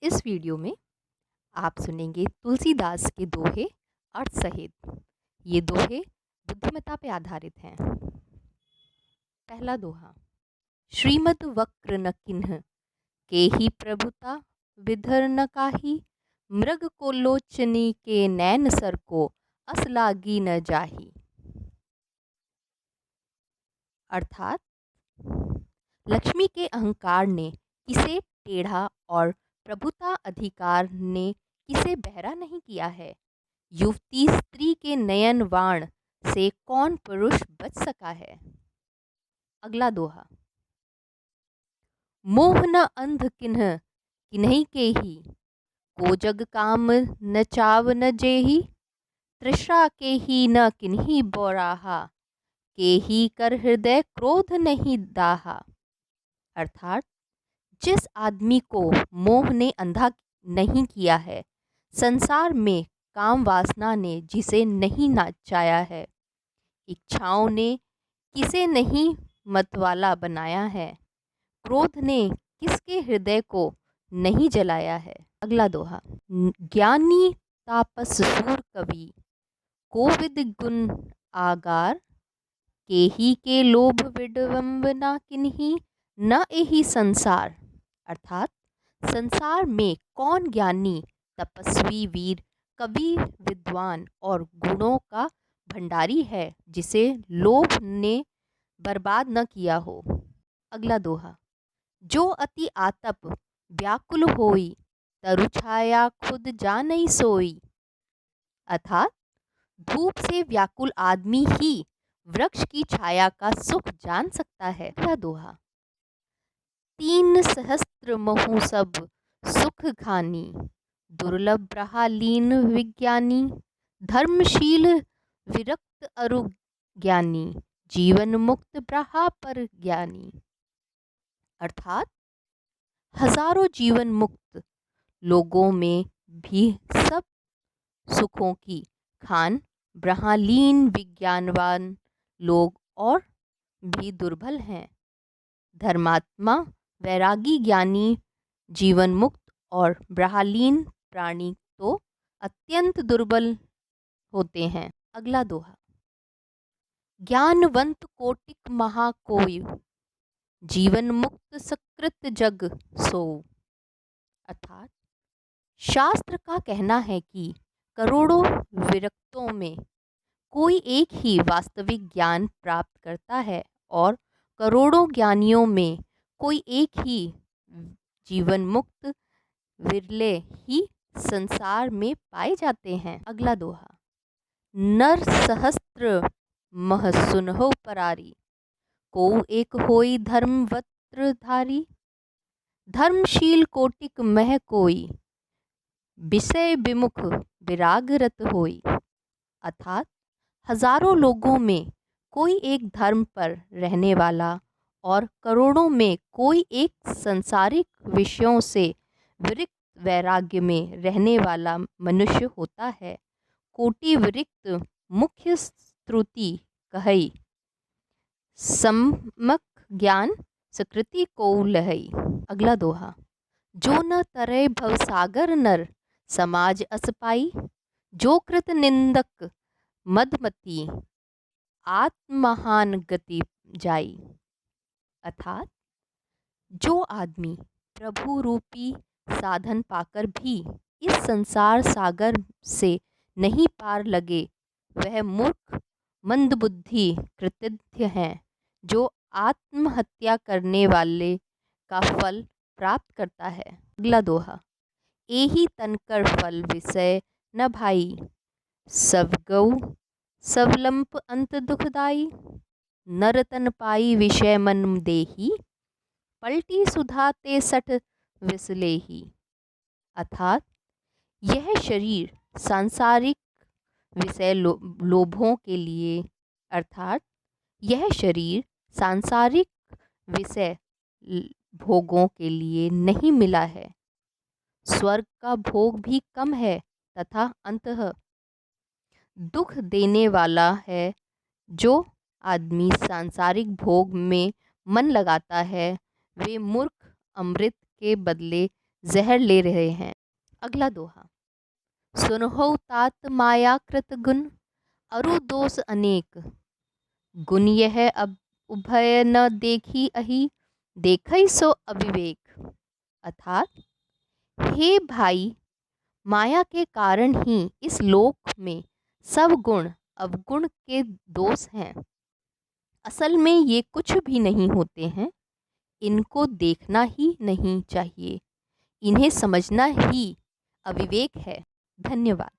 इस वीडियो में आप सुनेंगे तुलसीदास के दोहे अर्थ सहित। ये दोहे बुद्धिमत्ता पे आधारित हैं। पहला दोहा। श्रीमद वक्र न किन्ह के ही प्रभुता विधर न काही, मृग को लोचनी के नैन सर को अस लागी न जाही। अर्थात लक्ष्मी के अहंकार ने किसे टेढ़ा और प्रभुता अधिकार ने किसे बहरा नहीं किया है। युवती स्त्री के नयन वाण से कौन पुरुष बच सका है। अगला दोहा। मोह न अंध किन्ह किन्हीं के ही, को जग काम न चाव न जेही, तृषा के ही न किन्हीं बोराहा, के ही कर हृदय क्रोध नहीं दाहा। अर्थात जिस आदमी को मोह ने अंधा नहीं किया है, संसार में काम वासना ने जिसे नहीं नाचाया है, इच्छाओं ने किसे नहीं मतवाला बनाया है, क्रोध ने किसके हृदय को नहीं जलाया है। अगला दोहा। ज्ञानी तापस सूर कवि, कोविद गुण आगार, के ही के लोभ विडंबना किन्हीं न एही संसार। अर्थात संसार में कौन ज्ञानी तपस्वी वीर कवि विद्वान और गुणों का भंडारी है जिसे लोभ ने बर्बाद न किया हो। अगला दोहा। जो अति आतप व्याकुल होई, तरु छाया खुद जानई सोई। अर्थात धूप से व्याकुल आदमी ही वृक्ष की छाया का सुख जान सकता है। अगला दोहा। तीन सहस्त्र महु सब सुख खानी, दुर्लभ रहा लीन विज्ञानी, धर्मशील विरक्त अरु ज्ञानी, जीवन मुक्त ब्रहा पर ज्ञानी। अर्थात हजारों जीवन मुक्त लोगों में भी सब सुखों की खान ब्रह्मलीन विज्ञानवान लोग और भी दुर्बल हैं। धर्मात्मा वैरागी ज्ञानी जीवन मुक्त और ब्रह्मलीन प्राणी तो अत्यंत दुर्बल होते हैं। अगला दोहा। ज्ञानवंत कोटिक महा कोय, जीवन मुक्त सकृत जग सोऊ। अर्थात शास्त्र का कहना है कि करोड़ों विरक्तों में कोई एक ही वास्तविक ज्ञान प्राप्त करता है और करोड़ों ज्ञानियों में कोई एक ही जीवन मुक्त विरले ही संसार में पाए जाते हैं। अगला दोहा। नर सहस्त्र मह सुनहो परारी, को एक होई धर्मवत्रधारी, धर्मशील कोटिक मह कोई, विषय विमुख विरागरत होई। अर्थात हजारों लोगों में कोई एक धर्म पर रहने वाला और करोड़ों में कोई एक संसारिक विषयों से विरक्त वैराग्य में रहने वाला मनुष्य होता है। कोटि विरक्त मुख्य श्रुति कहई, सम्मक ज्ञान सकृति को लहई। अगला दोहा। जो न तरय भवसागर नर, समाज अस पाई, जो कृत निंदक मदमती, आत्महान गति जाई। अर्थात जो आदमी प्रभु रूपी साधन पाकर भी इस संसार सागर से नहीं पार लगे, वह मूर्ख मंदबुद्धि कृतघ्न है जो आत्महत्या करने वाले का फल प्राप्त करता है। अगला दोहा। एही तनकर फल विषय न भाई, सब गौ सवलंप अंत दुखदाई, नर तन पाई विषय मन देही, पलटी सुधा ते सठ विसलेही। अर्थात यह शरीर सांसारिक विषय लोभों के लिए, अर्थात यह शरीर सांसारिक विषय भोगों के लिए नहीं मिला है। स्वर्ग का भोग भी कम है तथा अंततः दुख देने वाला है। जो आदमी सांसारिक भोग में मन लगाता है, वे मूर्ख अमृत के बदले जहर ले रहे हैं। अगला दोहा। सुनहो तात माया कृत गुण, अरु दोष अनेक, गुण यह अब उभय न देखी अहि, देखै सो अविवेक। अर्थात हे भाई, माया के कारण ही इस लोक में सब गुण अवगुण के दोष हैं। असल में ये कुछ भी नहीं होते हैं। इनको देखना ही नहीं चाहिए, इन्हें समझना ही अविवेक है। धन्यवाद।